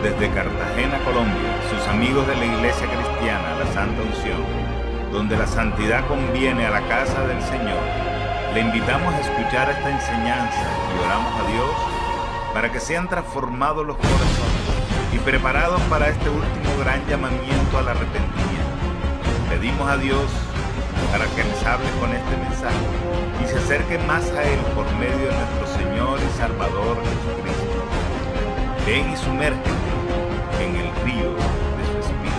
Desde Cartagena, Colombia, sus amigos de la Iglesia Cristiana, la Santa Unción, donde la santidad conviene a la casa del Señor, le invitamos a escuchar esta enseñanza y oramos a Dios para que sean transformados los corazones y preparados para este último gran llamamiento al arrepentimiento. Pedimos a Dios para que les hable con este mensaje y se acerquen más a Él por medio de nuestro Señor y Salvador Jesucristo. Ven y sumérgete en el río de su Espíritu.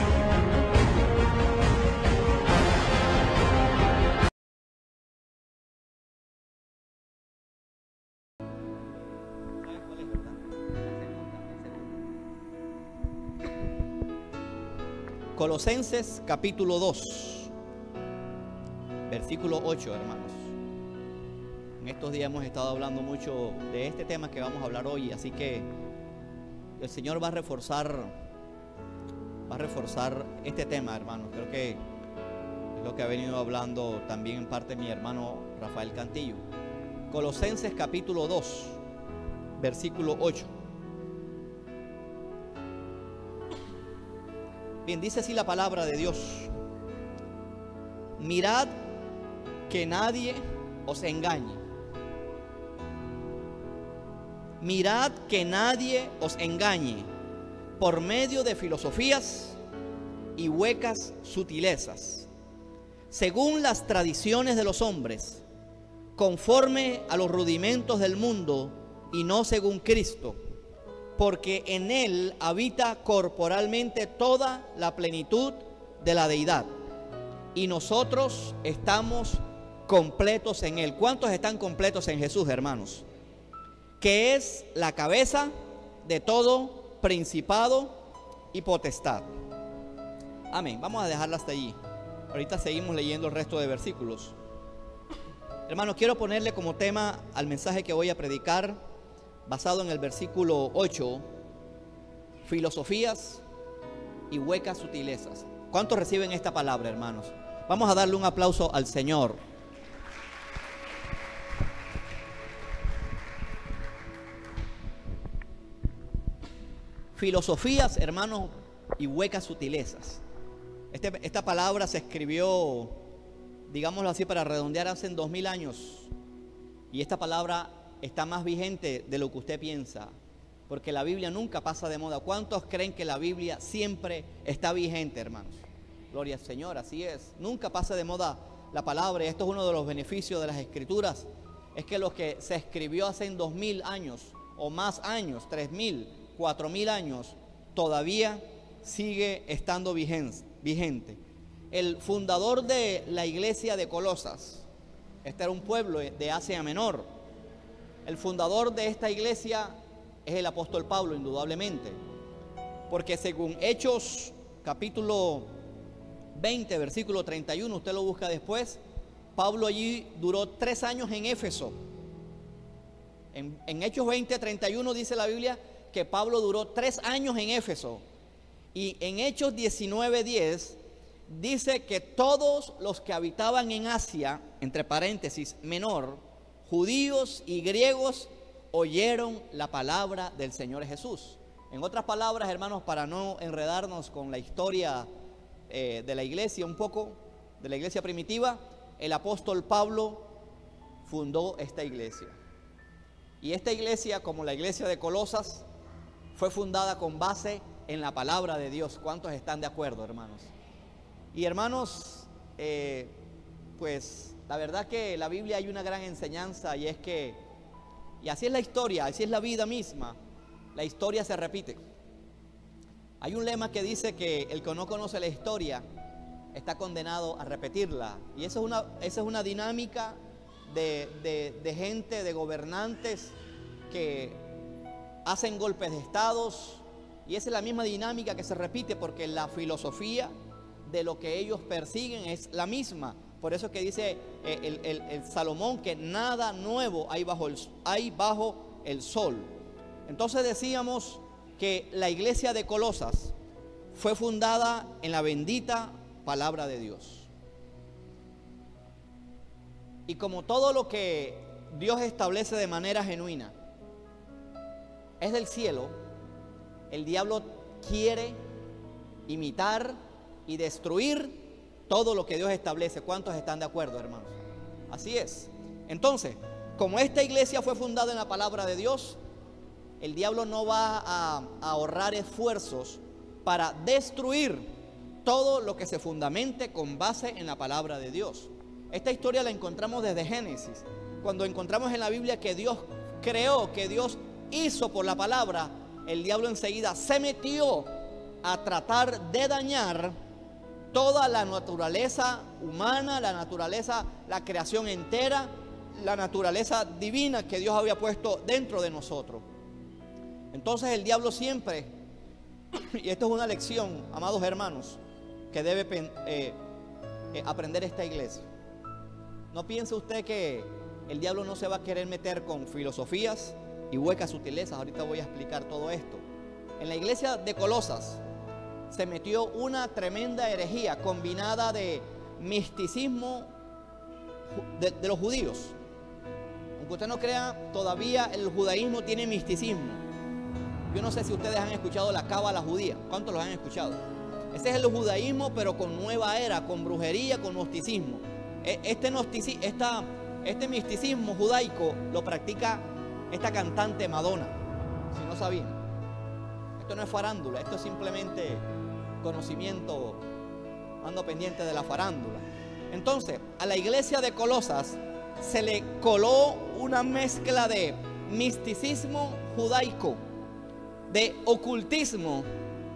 Colosenses capítulo 2, versículo 8, hermanos. En estos días hemos estado hablando mucho de este tema que vamos a hablar hoy, así que el Señor va a reforzar este tema, hermanos. Creo que es lo que ha venido hablando también en parte mi hermano Rafael Cantillo. Colosenses capítulo 2, versículo 8. Bien, dice así la palabra de Dios: mirad que nadie os engañe. Mirad que nadie os engañe por medio de filosofías y huecas sutilezas, según las tradiciones de los hombres, conforme a los rudimentos del mundo y no según Cristo, porque en Él habita corporalmente toda la plenitud de la deidad, y nosotros estamos completos en Él. ¿Cuántos están completos en Jesús, hermanos? Que es la cabeza de todo principado y potestad. Amén. Vamos a dejarla hasta allí. Ahorita seguimos leyendo el resto de versículos. Hermanos, quiero ponerle como tema al mensaje que voy a predicar, basado en el versículo 8, filosofías y huecas sutilezas. ¿Cuántos reciben esta palabra, hermanos? Vamos a darle un aplauso al Señor. Filosofías, hermanos, y huecas sutilezas. Esta palabra se escribió, digámoslo así, para redondear, hace 2000 años. Y esta palabra está más vigente de lo que usted piensa, porque la Biblia nunca pasa de moda. ¿Cuántos creen que la Biblia siempre está vigente, hermanos? Gloria al Señor, así es. Nunca pasa de moda la palabra, y esto es uno de los beneficios de las Escrituras, es que lo que se escribió hace 2000 años, o más años, 3000, 4000 años, todavía sigue estando vigente. El fundador de la iglesia de Colosas, este era un pueblo de Asia Menor. El fundador de esta iglesia es el apóstol Pablo, indudablemente, porque según Hechos capítulo 20, versículo 31, usted lo busca después, Pablo allí duró 3 años en Éfeso. En Hechos 20, 31 dice la Biblia que Pablo duró 3 años en Éfeso. Y en Hechos 19, 10 dice que todos los que habitaban en Asia, entre paréntesis, menor, judíos y griegos, oyeron la palabra del Señor Jesús. En otras palabras, hermanos, para no enredarnos con la historia de la iglesia, un poco de la iglesia primitiva, el apóstol Pablo fundó esta iglesia. Y esta iglesia, como la iglesia de Colosas, fue fundada con base en la palabra de Dios. ¿Cuántos están de acuerdo, hermanos? Y hermanos, pues la verdad que la Biblia hay una gran enseñanza, y es que, y así es la historia, así es la vida misma, la historia se repite. Hay un lema que dice que el que no conoce la historia está condenado a repetirla, y esa es una dinámica de gente, de gobernantes que hacen golpes de estados, y esa es la misma dinámica que se repite, porque la filosofía de lo que ellos persiguen es la misma. Por eso es que dice el Salomón que nada nuevo hay bajo el sol. Entonces decíamos que la iglesia de Colosas fue fundada en la bendita palabra de Dios. Y como todo lo que Dios establece de manera genuina es del cielo, El diablo quiere imitar y destruir todo lo que Dios establece. ¿Cuántos están de acuerdo, hermanos? Así es. Entonces, como esta iglesia fue fundada en la palabra de Dios, el diablo no va a ahorrar esfuerzos para destruir todo lo que se fundamente con base en la palabra de Dios. Esta historia la encontramos desde Génesis, cuando encontramos en la Biblia que Dios creó, que Dios hizo por la palabra. El diablo enseguida se metió a tratar de dañar toda la naturaleza humana, la naturaleza, la creación entera, la naturaleza divina que Dios había puesto dentro de nosotros. Entonces el diablo siempre, y esto es una lección, amados hermanos, que debe aprender esta iglesia. No piense usted que el diablo no se va a querer meter con filosofías y huecas sutilezas. Ahorita voy a explicar todo esto. En la iglesia de Colosas se metió una tremenda herejía combinada de misticismo de los judíos. Aunque usted no crea, todavía el judaísmo tiene misticismo. Yo no sé si ustedes han escuchado la cábala judía. ¿Cuántos los han escuchado? Ese es el judaísmo, pero con nueva era, con brujería, con gnosticismo. Este misticismo judaico lo practica esta cantante Madonna, si no sabían. Esto no es farándula, esto es simplemente conocimiento, ando pendiente de la farándula. Entonces, a la iglesia de Colosas se le coló una mezcla de misticismo judaico, de ocultismo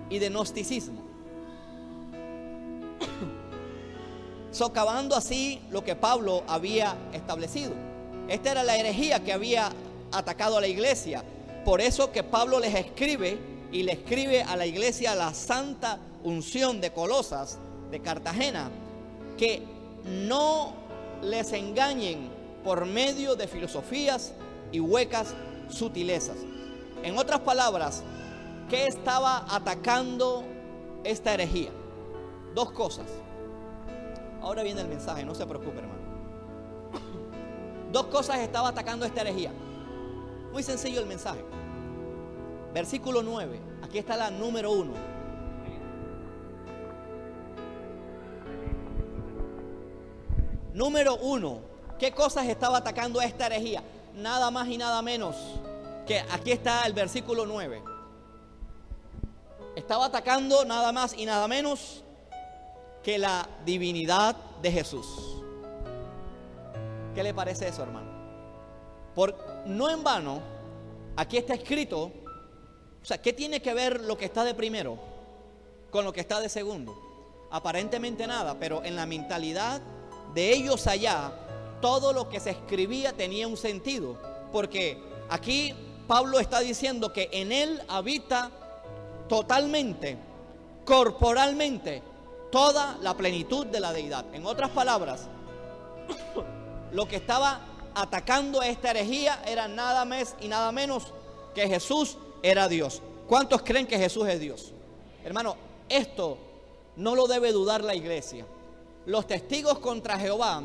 y de gnosticismo, socavando así lo que Pablo había establecido. Esta era la herejía que había atacado a la iglesia. Por eso que Pablo les escribe, y le escribe a la iglesia, la Santa Unción de Colosas, de Cartagena, que no les engañen por medio de filosofías y huecas sutilezas. En otras palabras, ¿qué estaba atacando esta herejía? Dos cosas. Ahora viene el mensaje, no se preocupe, hermano. Dos cosas estaba atacando esta herejía. Muy sencillo el mensaje. Versículo 9, aquí está la número 1. Número 1, ¿qué cosas estaba atacando esta herejía? Nada más y nada menos que aquí está el versículo 9. Estaba atacando nada más y nada menos que la divinidad de Jesús. ¿Qué le parece eso, hermano? No en vano, aquí está escrito. O sea, ¿qué tiene que ver lo que está de primero con lo que está de segundo? Aparentemente nada, pero en la mentalidad de ellos allá, todo lo que se escribía tenía un sentido. Porque aquí Pablo está diciendo que en él habita totalmente, corporalmente, toda la plenitud de la deidad. En otras palabras, lo que estaba atacando a esta herejía era nada más y nada menos que Jesús era Dios. ¿Cuántos creen que Jesús es Dios? Hermano, esto no lo debe dudar la iglesia. Los testigos contra Jehová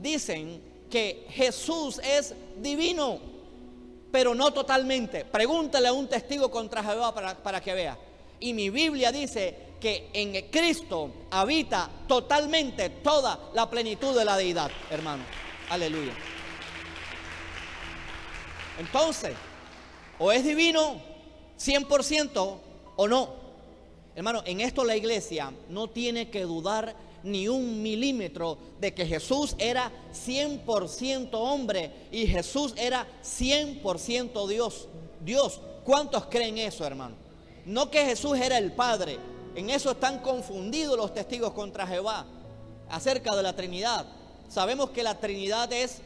dicen que Jesús es divino, pero no totalmente. Pregúntale a un testigo contra Jehová para que vea. Y mi Biblia dice que en Cristo habita totalmente toda la plenitud de la deidad, hermano. Aleluya. Entonces, o es divino 100% o no. Hermano, en esto la iglesia no tiene que dudar ni un milímetro de que Jesús era 100% hombre y Jesús era 100% Dios. Dios, ¿cuántos creen eso, hermano? No que Jesús era el Padre. En eso están confundidos los testigos contra Jehová acerca de la Trinidad. Sabemos que la Trinidad es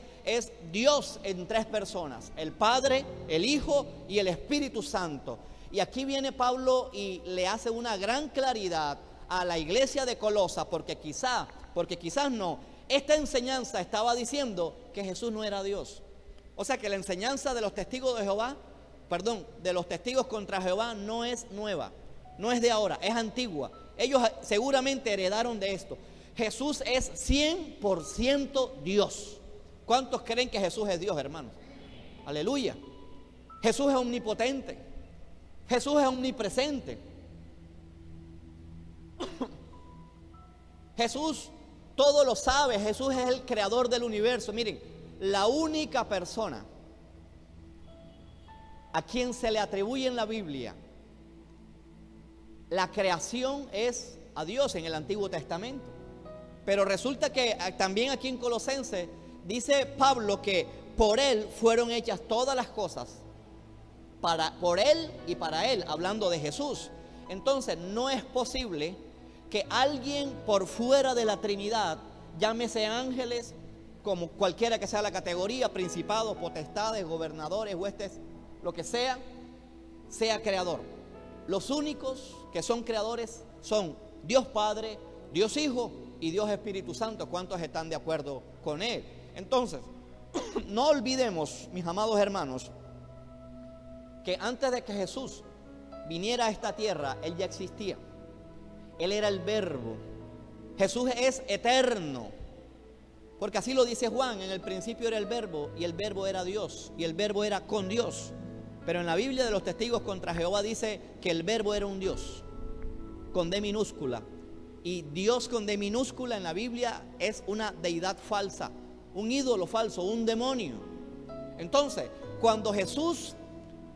Dios en tres personas: el Padre, el Hijo y el Espíritu Santo. Y aquí viene Pablo y le hace una gran claridad a la iglesia de Colosas, porque quizás no, esta enseñanza estaba diciendo que Jesús no era Dios. O sea que la enseñanza de los testigos de Jehová, de los testigos contra Jehová no es nueva, no es de ahora, es antigua. Ellos seguramente heredaron de esto. Jesús es 100% Dios. ¿Cuántos creen que Jesús es Dios, hermanos? Aleluya. Jesús es omnipotente. Jesús es omnipresente. Jesús todo lo sabe. Jesús es el creador del universo. Miren, la única persona a quien se le atribuye en la Biblia la creación es a Dios en el Antiguo Testamento. Pero resulta que también aquí en Colosenses dice Pablo que por Él fueron hechas todas las cosas, por Él y para Él, hablando de Jesús. Entonces no es posible que alguien por fuera de la Trinidad, llámese ángeles, como cualquiera que sea la categoría, principados, potestades, gobernadores, huestes, lo que sea creador. Los únicos que son creadores son Dios Padre, Dios Hijo y Dios Espíritu Santo. ¿Cuántos están de acuerdo con Él? Entonces, no olvidemos, mis amados hermanos, que antes de que Jesús viniera a esta tierra, Él ya existía. Él era el Verbo. Jesús es eterno, porque así lo dice Juan: en el principio era el Verbo, y el Verbo era Dios, y el Verbo era con Dios. Pero en la Biblia de los testigos contra Jehová dice que el Verbo era un Dios, con D minúscula. Y Dios con D minúscula en la Biblia es una deidad falsa, un ídolo falso, un demonio. Entonces, cuando Jesús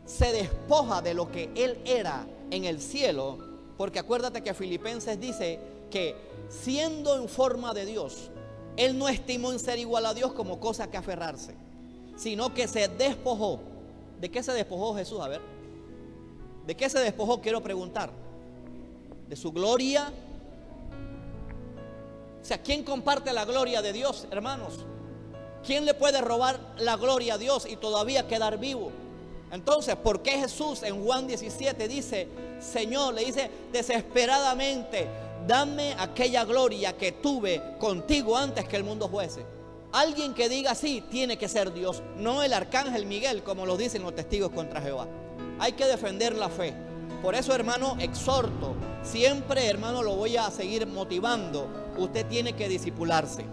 se despoja de lo que Él era en el cielo, porque acuérdate que Filipenses dice que siendo en forma de Dios, Él no estimó en ser igual a Dios como cosa que aferrarse, sino que se despojó. ¿De qué se despojó Jesús? A ver, ¿de qué se despojó? Quiero preguntar. ¿De su gloria? O sea, ¿quién comparte la gloria de Dios, hermanos? ¿Quién le puede robar la gloria a Dios y todavía quedar vivo? Entonces, ¿por qué Jesús en Juan 17 dice, Señor, le dice desesperadamente, dame aquella gloria que tuve contigo antes que el mundo fuese? Alguien que diga así tiene que ser Dios, no el arcángel Miguel, como lo dicen los testigos contra Jehová. Hay que defender la fe. Por eso, hermano, exhorto, siempre, hermano, lo voy a seguir motivando. Usted tiene que discipularse,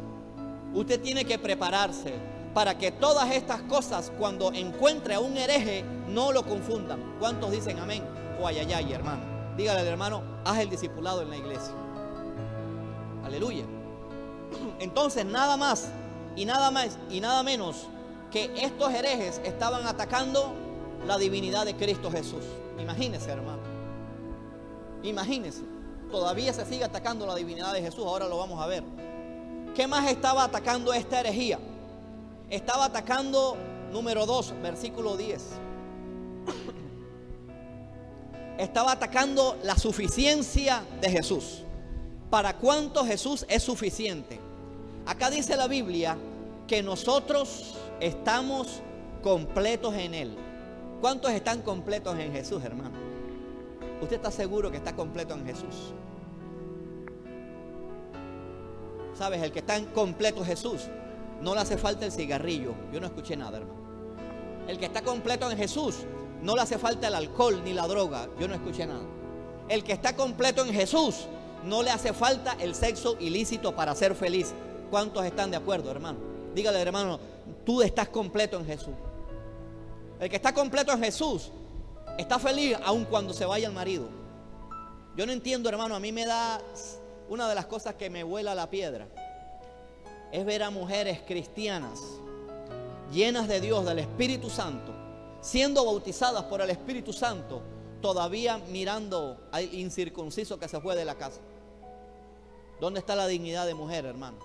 usted tiene que prepararse para que todas estas cosas, cuando encuentre a un hereje, no lo confundan. ¿Cuántos dicen amén o ayayay, hermano? Dígale al hermano, haz el discipulado en la iglesia. Aleluya. Entonces, nada más y nada menos que estos herejes estaban atacando la divinidad de Cristo Jesús. Imagínese, hermano, imagínese. Todavía se sigue atacando la divinidad de Jesús. Ahora lo vamos a ver. ¿Qué más estaba atacando esta herejía? Estaba atacando, número 2, versículo 10. Estaba atacando la suficiencia de Jesús. ¿Para cuánto Jesús es suficiente? Acá dice la Biblia que nosotros estamos completos en Él. ¿Cuántos están completos en Jesús, hermano? ¿Usted está seguro que está completo en Jesús? ¿Sabes? El que está completo en Jesús, no le hace falta el cigarrillo. Yo no escuché nada, hermano. El que está completo en Jesús, no le hace falta el alcohol ni la droga. Yo no escuché nada. El que está completo en Jesús, no le hace falta el sexo ilícito para ser feliz. ¿Cuántos están de acuerdo, hermano? Dígale, hermano, tú estás completo en Jesús. El que está completo en Jesús está feliz aun cuando se vaya el marido. Yo no entiendo, hermano, a mí me da, una de las cosas que me vuela la piedra es ver a mujeres cristianas llenas de Dios, del Espíritu Santo, siendo bautizadas por el Espíritu Santo, todavía mirando al incircunciso que se fue de la casa. ¿Dónde está la dignidad de mujer, hermano?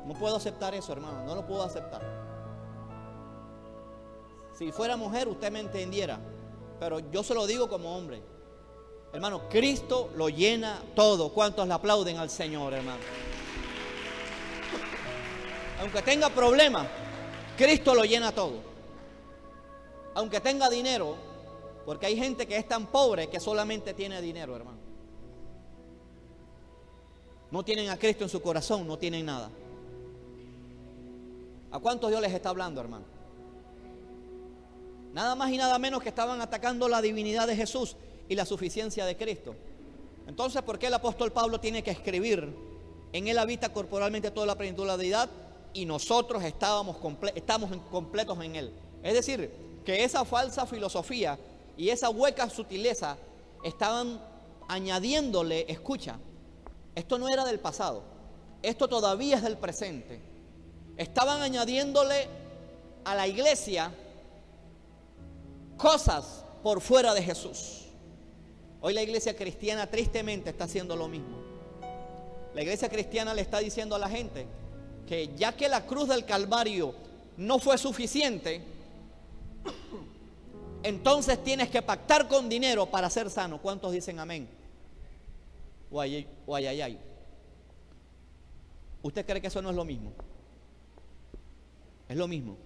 No puedo aceptar eso, hermano, no lo puedo aceptar. Si fuera mujer, usted me entendiera, pero yo se lo digo como hombre. Hermano, Cristo lo llena todo. ¿Cuántos le aplauden al Señor, hermano? Aunque tenga problemas, Cristo lo llena todo. Aunque tenga dinero, porque hay gente que es tan pobre que solamente tiene dinero, hermano. No tienen a Cristo en su corazón, no tienen nada. ¿A cuántos Dios les está hablando, hermano? Nada más y nada menos que estaban atacando la divinidad de Jesús y la suficiencia de Cristo. Entonces, ¿por qué el apóstol Pablo tiene que escribir? En él habita corporalmente toda la plenitud de la deidad y nosotros estamos completos en él. Es decir, que esa falsa filosofía y esa hueca sutileza estaban añadiéndole, escucha, esto no era del pasado, esto todavía es del presente. Estaban añadiéndole a la iglesia cosas por fuera de Jesús. Hoy la iglesia cristiana tristemente está haciendo lo mismo. La iglesia cristiana le está diciendo a la gente que ya que la cruz del Calvario no fue suficiente, entonces tienes que pactar con dinero para ser sano. ¿Cuántos dicen amén? O ay, ay, ay. ¿Usted cree que eso no es lo mismo? Es lo mismo.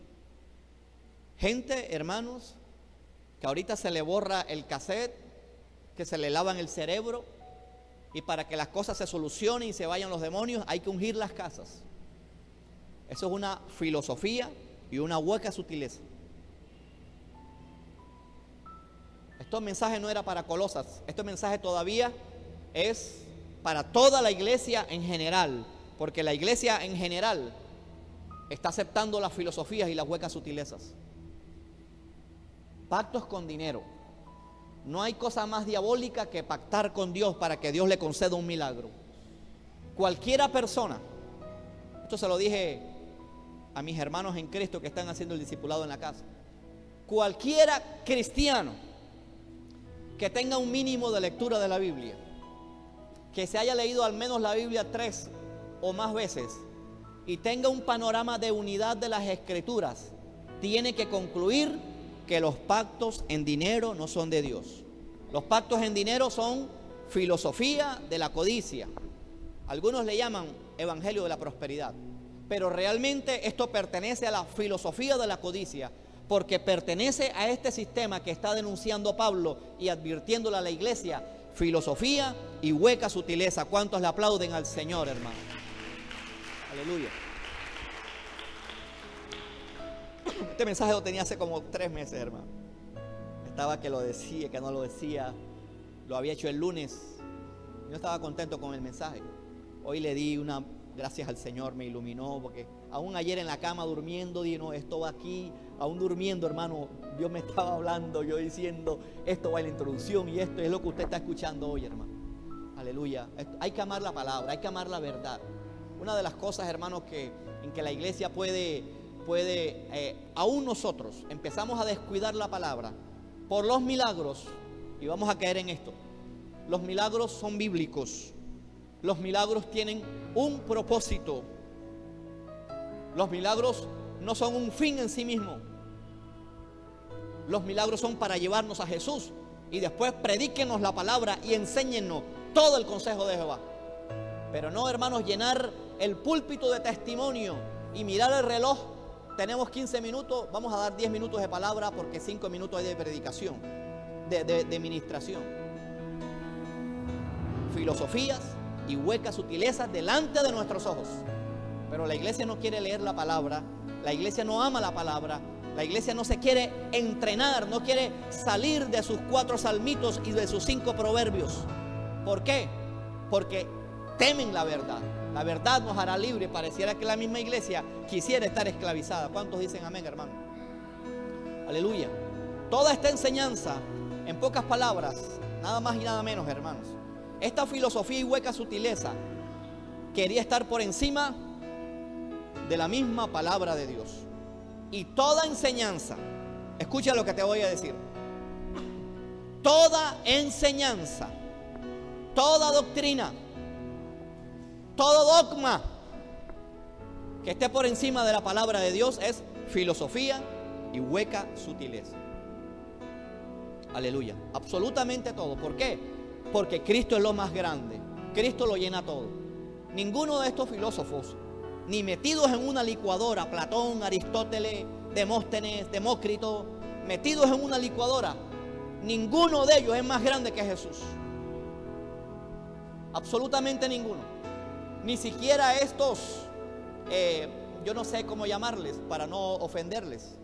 Gente, hermanos, que ahorita se le borra el cassette, que se le lavan el cerebro, y para que las cosas se solucionen y se vayan los demonios hay que ungir las casas. Eso es una filosofía y una hueca sutileza. Este mensaje no era para Colosas, este mensaje todavía es para toda la iglesia en general, porque la iglesia en general está aceptando las filosofías y las huecas sutilezas. Pactos con dinero. No hay cosa más diabólica que pactar con Dios para que Dios le conceda un milagro. Cualquiera persona, esto se lo dije a mis hermanos en Cristo que están haciendo el discipulado en la casa, cualquiera cristiano que tenga un mínimo de lectura de la Biblia, que se haya leído al menos la Biblia 3 o más veces y tenga un panorama de unidad de las Escrituras, tiene que concluir que los pactos en dinero no son de Dios. Los pactos en dinero son filosofía de la codicia. Algunos le llaman evangelio de la prosperidad, pero realmente esto pertenece a la filosofía de la codicia, porque pertenece a este sistema que está denunciando Pablo y advirtiéndole a la iglesia: filosofía y hueca sutileza. ¿Cuántos le aplauden al Señor, hermano? Aleluya. Este mensaje lo tenía hace como 3 meses, hermano. Estaba que lo decía, que no lo decía. Lo había hecho el lunes. Yo estaba contento con el mensaje. Hoy le di una gracias al Señor, me iluminó, porque aún ayer en la cama durmiendo, dije, no, esto va aquí. Aún durmiendo, hermano, Dios me estaba hablando, yo diciendo, esto va en la introducción y esto es lo que usted está escuchando hoy, hermano. Aleluya. Hay que amar la palabra, hay que amar la verdad. Una de las cosas, hermanos, en que la iglesia puede aún nosotros empezamos a descuidar la palabra por los milagros, y vamos a caer en esto. Los milagros son bíblicos. Los milagros tienen un propósito. Los milagros no son un fin en sí mismo. Los milagros son para llevarnos a Jesús y después predíquenos la palabra y enséñennos todo el consejo de Jehová. Pero no, hermanos, llenar el púlpito de testimonio y mirar el reloj. Tenemos 15 minutos, vamos a dar 10 minutos de palabra porque 5 minutos hay de predicación, de ministración. Filosofías y huecas sutilezas delante de nuestros ojos. Pero la iglesia no quiere leer la palabra, la iglesia no ama la palabra, la iglesia no se quiere entrenar, no quiere salir de sus 4 salmitos y de sus 5 proverbios. ¿Por qué? Porque temen la verdad. La verdad nos hará libre. Pareciera que la misma iglesia quisiera estar esclavizada. ¿Cuántos dicen amén, hermano? Aleluya. Toda esta enseñanza, en pocas palabras, nada más y nada menos, hermanos, esta filosofía y hueca sutileza quería estar por encima de la misma palabra de Dios. Y toda enseñanza, escucha lo que te voy a decir, toda enseñanza, toda doctrina, todo dogma que esté por encima de la palabra de Dios es filosofía y hueca sutileza. Aleluya. Absolutamente todo. ¿Por qué? Porque Cristo es lo más grande. Cristo lo llena todo. Ninguno de estos filósofos, ni metidos en una licuadora, Platón, Aristóteles, Demóstenes, Demócrito, metidos en una licuadora, ninguno de ellos es más grande que Jesús. Absolutamente ninguno. Ni siquiera estos, yo no sé cómo llamarles para no ofenderles.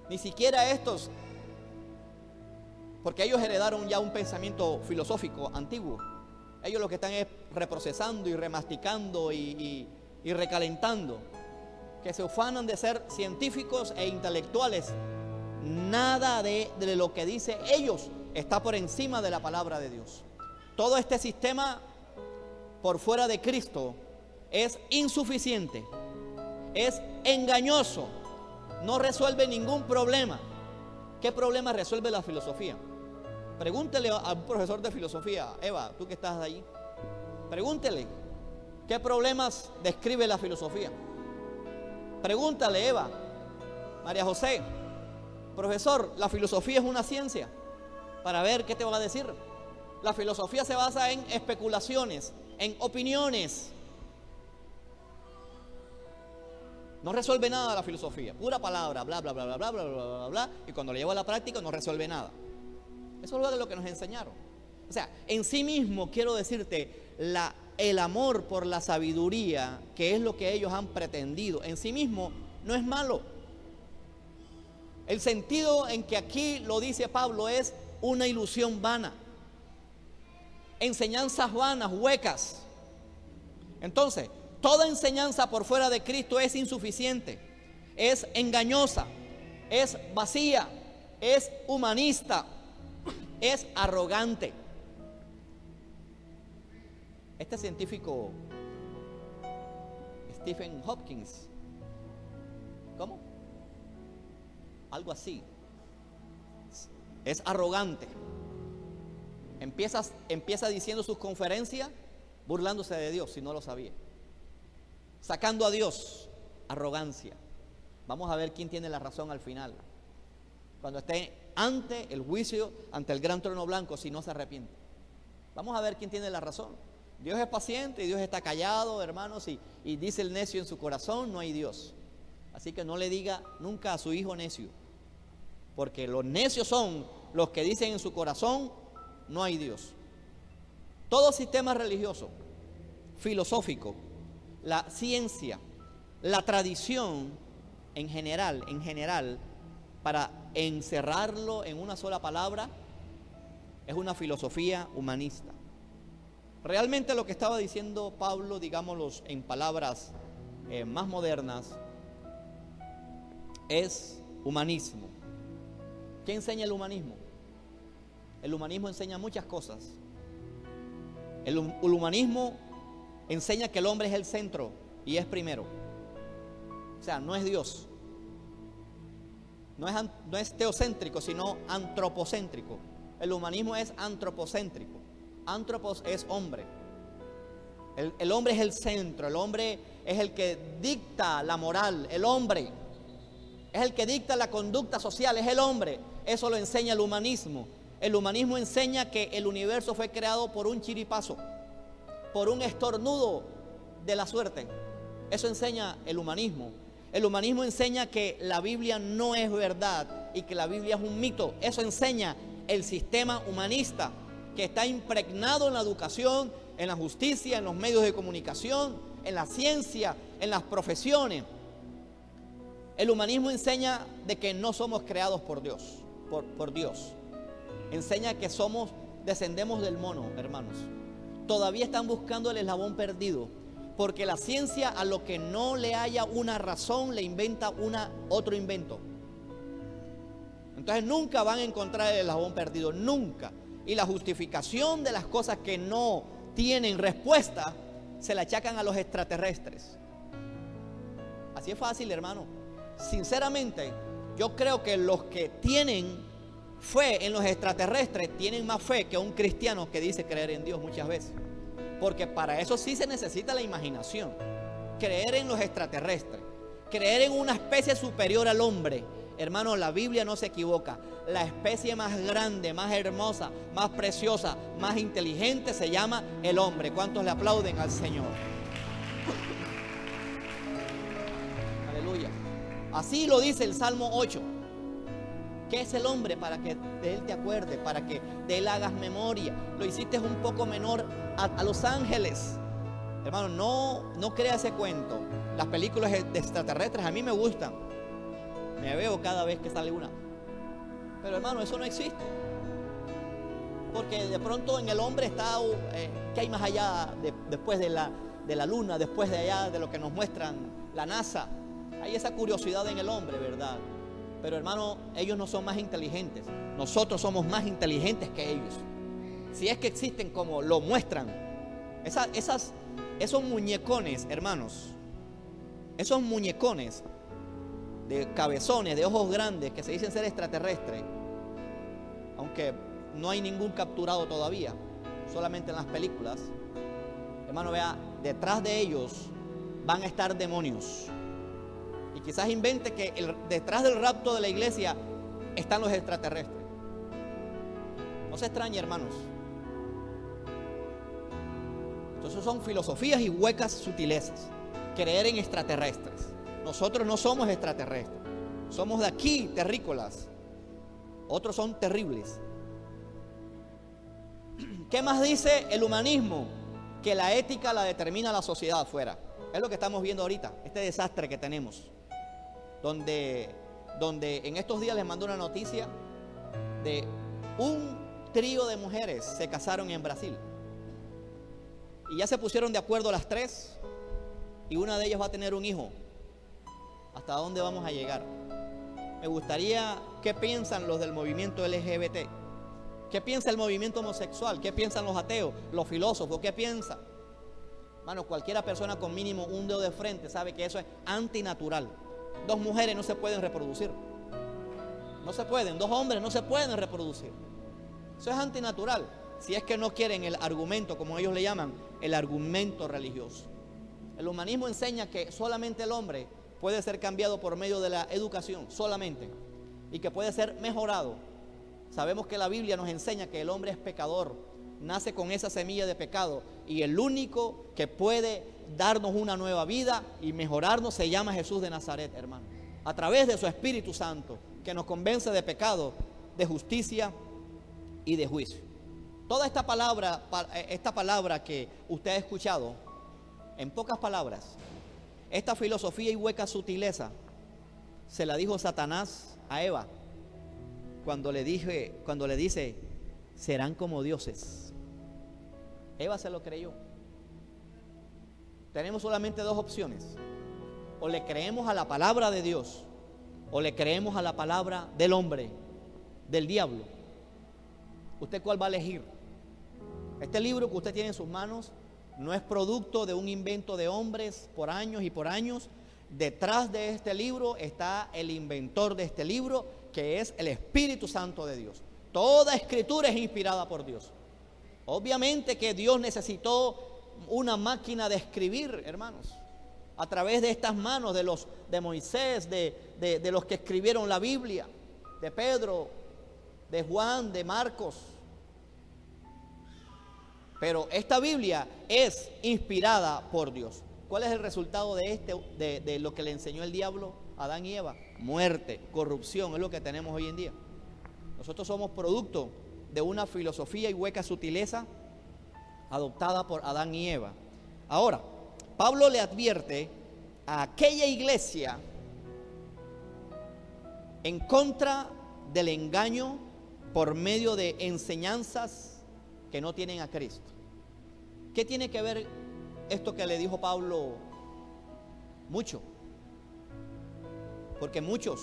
Ni siquiera estos, porque ellos heredaron ya un pensamiento filosófico antiguo. Ellos lo que están es reprocesando y remasticando y recalentando. Que se ufanan de ser científicos e intelectuales. Nada de lo que dicen ellos está por encima de la palabra de Dios. Todo este sistema por fuera de Cristo es insuficiente, es engañoso, no resuelve ningún problema. ¿Qué problema resuelve la filosofía? Pregúntele a un profesor de filosofía, Eva, tú que estás allí, pregúntele, ¿qué problemas describe la filosofía? Pregúntale, Eva, María José, profesor, la filosofía es una ciencia, para ver qué te va a decir. La filosofía se basa en especulaciones, en opiniones. No resuelve nada la filosofía, pura palabra, bla, bla, bla, bla, bla, bla, bla, bla, bla, y cuando lo lleva a la práctica no resuelve nada. Eso es lo que nos enseñaron. O sea, en sí mismo quiero decirte, el amor por la sabiduría, que es lo que ellos han pretendido, en sí mismo no es malo. El sentido en que aquí lo dice Pablo es una ilusión vana, enseñanzas vanas, huecas. Entonces, toda enseñanza por fuera de Cristo es insuficiente, es engañosa, es vacía, es humanista, es arrogante. Este científico Stephen Hopkins, ¿cómo? Algo así. Es arrogante. Empieza diciendo sus conferencias burlándose de Dios, si no lo sabía. Sacando a Dios, arrogancia. Vamos a ver quién tiene la razón al final. Cuando esté ante el juicio, ante el gran trono blanco, si no se arrepiente. Vamos a ver quién tiene la razón. Dios es paciente y Dios está callado, hermanos, y dice el necio en su corazón, no hay Dios. Así que no le diga nunca a su hijo necio, porque los necios son los que dicen en su corazón, no hay Dios. Todo sistema religioso, filosófico, la ciencia, la tradición en general, para encerrarlo en una sola palabra, es una filosofía humanista. Realmente lo que estaba diciendo Pablo, digámoslo en palabras más modernas, es humanismo. ¿Qué enseña el humanismo? El humanismo enseña muchas cosas. El humanismo enseña que el hombre es el centro y es primero. O sea, no es Dios. No es teocéntrico, sino antropocéntrico. El humanismo es antropocéntrico. Antropos es hombre. El hombre es el centro. El hombre es el que dicta la moral. El hombre es el que dicta la conducta social. Es el hombre. Eso lo enseña el humanismo. El humanismo enseña que el universo fue creado por un chiripazo, por un estornudo de la suerte. Eso enseña el humanismo. El humanismo enseña que la Biblia no es verdad y que la Biblia es un mito. Eso enseña el sistema humanista, que está impregnado en la educación, en la justicia, en los medios de comunicación, en la ciencia, en las profesiones. El humanismo enseña de que no somos creados por Dios, por Dios. Enseña que descendemos del mono, hermanos. Todavía están buscando el eslabón perdido, porque la ciencia, a lo que no le haya una razón, le inventa otro invento. Entonces nunca van a encontrar el eslabón perdido, nunca. Y la justificación de las cosas que no tienen respuesta se la achacan a los extraterrestres. Así es fácil, hermano. Sinceramente, yo creo que los que tienen fe en los extraterrestres tienen más fe que un cristiano que dice creer en Dios muchas veces. Porque para eso sí se necesita la imaginación. Creer en los extraterrestres, creer en una especie superior al hombre. Hermano, la Biblia no se equivoca. La especie más grande, más hermosa, más preciosa, más inteligente se llama el hombre. ¿Cuántos le aplauden al Señor? Aleluya. Así lo dice el Salmo 8. ¿Qué es el hombre? Para que de él te acuerdes, para que de él hagas memoria. Lo hiciste un poco menor a los ángeles. Hermano, no crea ese cuento. Las películas de extraterrestres a mí me gustan. Me veo cada vez que sale una. Pero hermano, eso no existe. Porque de pronto en el hombre está, ¿qué hay más allá después de la luna, después de allá de lo que nos muestran la NASA? Hay esa curiosidad en el hombre, ¿verdad? Pero hermano, ellos no son más inteligentes. Nosotros somos más inteligentes que ellos. Si es que existen como lo muestran. Esos muñecones, hermanos, esos muñecones de cabezones, de ojos grandes, que se dicen ser extraterrestres, aunque no hay ningún capturado todavía, solamente en las películas, hermano, vea, detrás de ellos van a estar demonios. Y quizás invente que detrás del rapto de la iglesia están los extraterrestres. No se extrañe, hermanos. Entonces son filosofías y huecas sutilezas. Creer en extraterrestres. Nosotros no somos extraterrestres. Somos de aquí, terrícolas. Otros son terribles. ¿Qué más dice el humanismo? Que la ética la determina la sociedad afuera. Es lo que estamos viendo ahorita, este desastre que tenemos. Donde en estos días les mandó una noticia de un trío de mujeres se casaron en Brasil. Y ya se pusieron de acuerdo las tres. Y una de ellas va a tener un hijo. ¿Hasta dónde vamos a llegar? Me gustaría, ¿qué piensan los del movimiento LGBT? ¿Qué piensa el movimiento homosexual? ¿Qué piensan los ateos? ¿Los filósofos? ¿Qué piensan? Mano, cualquiera persona con mínimo un dedo de frente sabe que eso es antinatural. Dos mujeres no se pueden reproducir. No se pueden. Dos hombres no se pueden reproducir. Eso es antinatural. Si es que no quieren el argumento, como ellos le llaman, el argumento religioso. El humanismo enseña que solamente el hombre puede ser cambiado por medio de la educación, solamente. Y que puede ser mejorado. Sabemos que la Biblia nos enseña que el hombre es pecador, nace con esa semilla de pecado, y el único que puede darnos una nueva vida y mejorarnos se llama Jesús de Nazaret, hermano, a través de su Espíritu Santo, que nos convence de pecado, de justicia y de juicio. Toda esta palabra que usted ha escuchado, en pocas palabras, esta filosofía y hueca sutileza, se la dijo Satanás a Eva cuando le dice, serán como dioses. Eva se lo creyó. Tenemos solamente dos opciones: o le creemos a la palabra de Dios, o le creemos a la palabra del hombre, del diablo. ¿Usted cuál va a elegir? Este libro que usted tiene en sus manos no es producto de un invento de hombres por años y por años. Detrás de este libro está el inventor de este libro, que es el Espíritu Santo de Dios. Toda escritura es inspirada por Dios. Obviamente que Dios necesitó una máquina de escribir, hermanos, a través de estas manos de Moisés, de los que escribieron la Biblia, de Pedro, de Juan, de Marcos. Pero esta Biblia es inspirada por Dios. ¿Cuál es el resultado de lo que le enseñó el diablo a Adán y Eva? Muerte, corrupción, es lo que tenemos hoy en día. Nosotros somos producto de una filosofía y hueca sutileza adoptada por Adán y Eva. Ahora, Pablo le advierte a aquella iglesia en contra del engaño por medio de enseñanzas que no tienen a Cristo. ¿Qué tiene que ver esto que le dijo Pablo? Mucho. Porque muchos,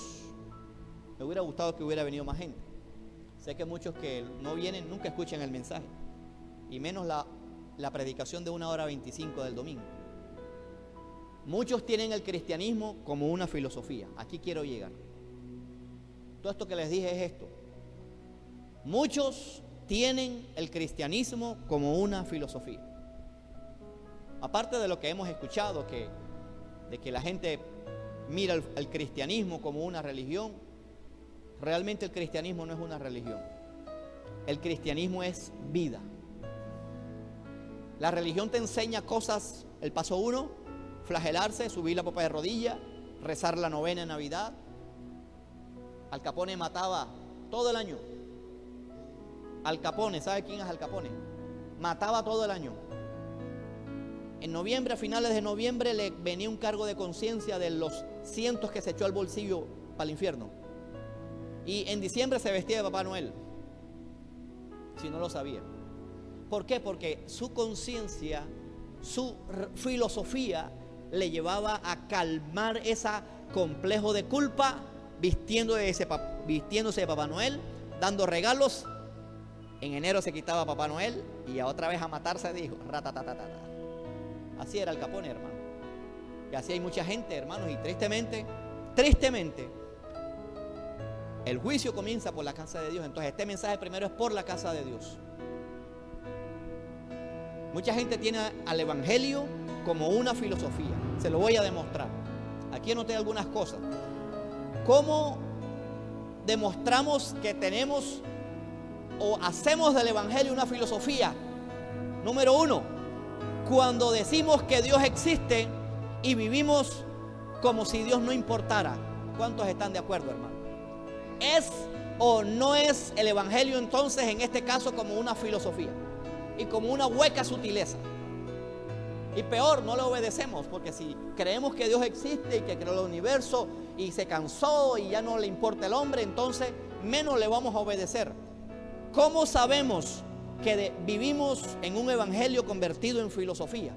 me hubiera gustado que hubiera venido más gente. Sé que muchos que no vienen nunca escuchan el mensaje, y menos la predicación de 1:25 del domingo. Muchos tienen el cristianismo como una filosofía. Aquí quiero llegar. Todo esto que les dije es esto. Muchos tienen el cristianismo como una filosofía. Aparte de lo que hemos escuchado, de que la gente mira el cristianismo como una religión, realmente el cristianismo no es una religión. El cristianismo es vida. La religión te enseña cosas. El paso 1, flagelarse, subir la popa de rodilla, rezar la novena en Navidad. Al Capone mataba todo el año. Al Capone, ¿sabe quién es Al Capone? Mataba todo el año. En noviembre, a finales de noviembre, le venía un cargo de conciencia de los cientos que se echó al bolsillo para el infierno. Y en diciembre se vestía de Papá Noel, si no lo sabía. ¿Por qué? Porque su conciencia, su filosofía le llevaba a calmar ese complejo de culpa vistiéndose de Papá Noel, dando regalos. En enero se quitaba Papá Noel y otra vez a matarse dijo, ratatatatata. Así era Al Capone, hermano. Y así hay mucha gente, hermanos, y tristemente, el juicio comienza por la casa de Dios. Entonces este mensaje primero es por la casa de Dios. Mucha gente tiene al evangelio como una filosofía. Se lo voy a demostrar. Aquí anoté algunas cosas. ¿Cómo demostramos que tenemos o hacemos del evangelio una filosofía? Número 1, cuando decimos que Dios existe y vivimos como si Dios no importara. ¿Cuántos están de acuerdo, hermano? ¿Es o no es el evangelio entonces en este caso como una filosofía y como una hueca sutileza? Y peor, no le obedecemos, porque si creemos que Dios existe y que creó el universo y se cansó y ya no le importa el hombre, entonces menos le vamos a obedecer. ¿Cómo sabemos que vivimos en un evangelio convertido en filosofía?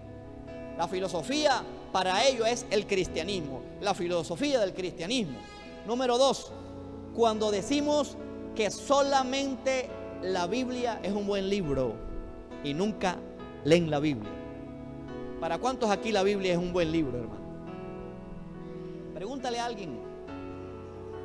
La filosofía para ello es el cristianismo, la filosofía del cristianismo. Número 2, cuando decimos que solamente la Biblia es un buen libro y nunca leen la Biblia. ¿Para cuántos aquí la Biblia es un buen libro, hermano? Pregúntale a alguien,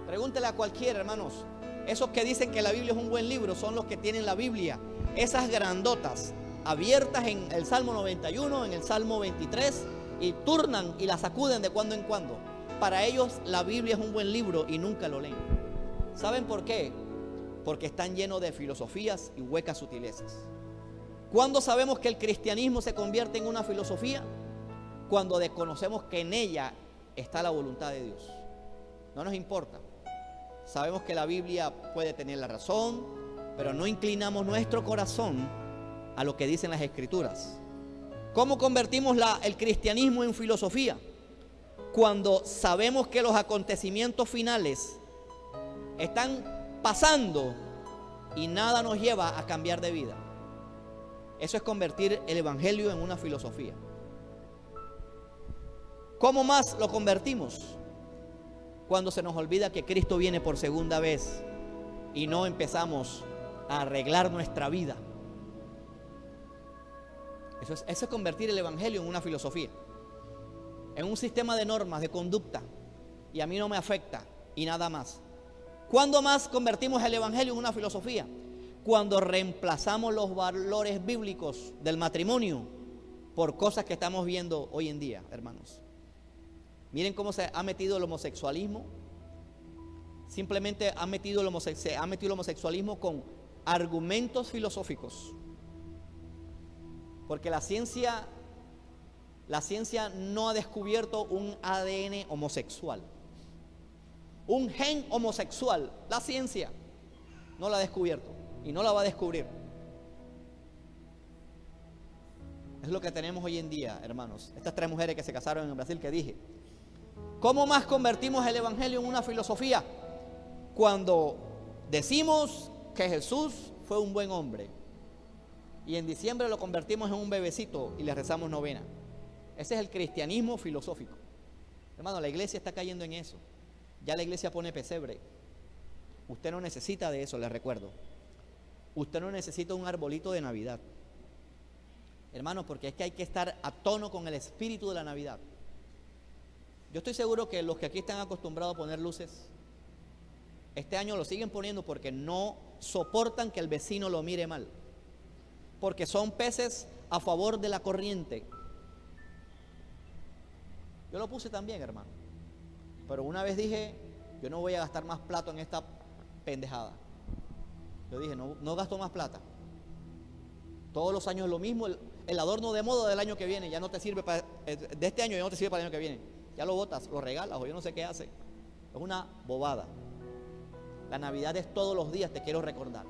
pregúntale a cualquiera, hermanos. Esos que dicen que la Biblia es un buen libro son los que tienen la Biblia, esas grandotas, abiertas en el Salmo 91, en el Salmo 23, y turnan y la sacuden de cuando en cuando. Para ellos la Biblia es un buen libro y nunca lo leen. ¿Saben por qué? Porque están llenos de filosofías y huecas sutilezas. ¿Cuándo sabemos que el cristianismo se convierte en una filosofía? Cuando desconocemos que en ella está la voluntad de Dios. No nos importa. Sabemos que la Biblia puede tener la razón, pero no inclinamos nuestro corazón a lo que dicen las Escrituras. ¿Cómo convertimos el cristianismo en filosofía? Cuando sabemos que los acontecimientos finales están pasando y nada nos lleva a cambiar de vida. Eso es convertir el evangelio en una filosofía. ¿Cómo más lo convertimos? Cuando se nos olvida que Cristo viene por segunda vez y no empezamos a arreglar nuestra vida. Eso es convertir el evangelio en una filosofía, en un sistema de normas, de conducta, y a mí no me afecta y nada más. ¿Cuándo más convertimos el evangelio en una filosofía? Cuando reemplazamos los valores bíblicos del matrimonio por cosas que estamos viendo hoy en día, hermanos. Miren cómo se ha metido el homosexualismo. Simplemente se ha metido el homosexualismo con argumentos filosóficos. Porque la ciencia no ha descubierto un ADN homosexual, un gen homosexual. La ciencia no lo ha descubierto y no la va a descubrir. Es lo que tenemos hoy en día, hermanos. Estas 3 mujeres que se casaron en Brasil que dije. ¿Cómo más convertimos el evangelio en una filosofía? Cuando decimos que Jesús fue un buen hombre y en diciembre lo convertimos en un bebecito y le rezamos novena. Ese es el cristianismo filosófico. Hermano, la iglesia está cayendo en eso. Ya la iglesia pone pesebre. Usted no necesita de eso, les recuerdo. Usted no necesita un arbolito de Navidad, hermano, porque es que hay que estar a tono con el espíritu de la Navidad. Yo estoy seguro que los que aquí están acostumbrados a poner luces, este año lo siguen poniendo porque no soportan que el vecino lo mire mal, porque son peces a favor de la corriente. Yo lo puse también, hermano, pero una vez dije, yo no voy a gastar más plata en esta pendejada. Yo dije, no gasto más plata. Todos los años es lo mismo. El adorno de moda del año que viene ya no te sirve de este año ya no te sirve para el año que viene. Ya lo botas, lo regalas o yo no sé qué hace. Es una bobada. La Navidad es todos los días, te quiero recordar.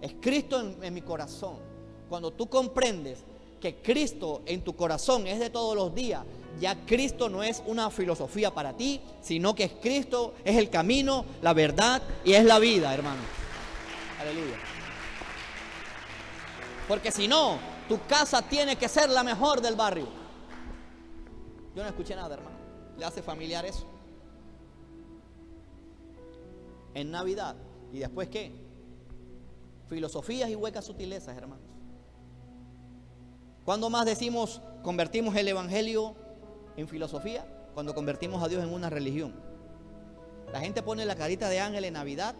Es Cristo en mi corazón. Cuando tú comprendes que Cristo en tu corazón es de todos los días, ya Cristo no es una filosofía para ti, sino que es Cristo, es el camino, la verdad y es la vida, hermano. Aleluya. Porque si no, tu casa tiene que ser la mejor del barrio. Yo no escuché nada, hermano. ¿Le hace familiar eso? en Navidad. ¿Y después qué? Filosofías y huecas sutilezas, hermanos. ¿Cuándo más decimos convertimos el evangelio en filosofía? Cuando convertimos a Dios en una religión. La gente pone la carita de ángel en Navidad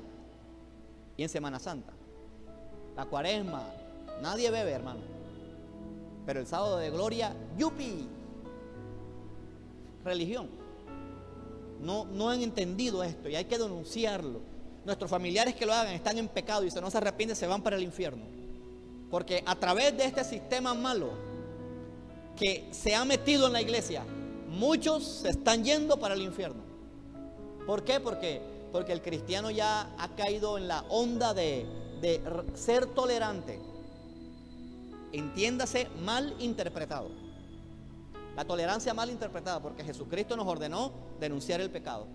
y en Semana Santa. La Cuaresma, nadie bebe, hermano. Pero el sábado de gloria, ¡yupi! Religión. No han entendido esto y hay que denunciarlo. Nuestros familiares que lo hagan están en pecado y si no se arrepienten se van para el infierno. Porque a través de este sistema malo que se ha metido en la iglesia, muchos se están yendo para el infierno. ¿Por qué? Porque el cristiano ya ha caído en la onda de ser tolerante. Entiéndase, mal interpretado. La tolerancia mal interpretada, porque Jesucristo nos ordenó denunciar el pecado.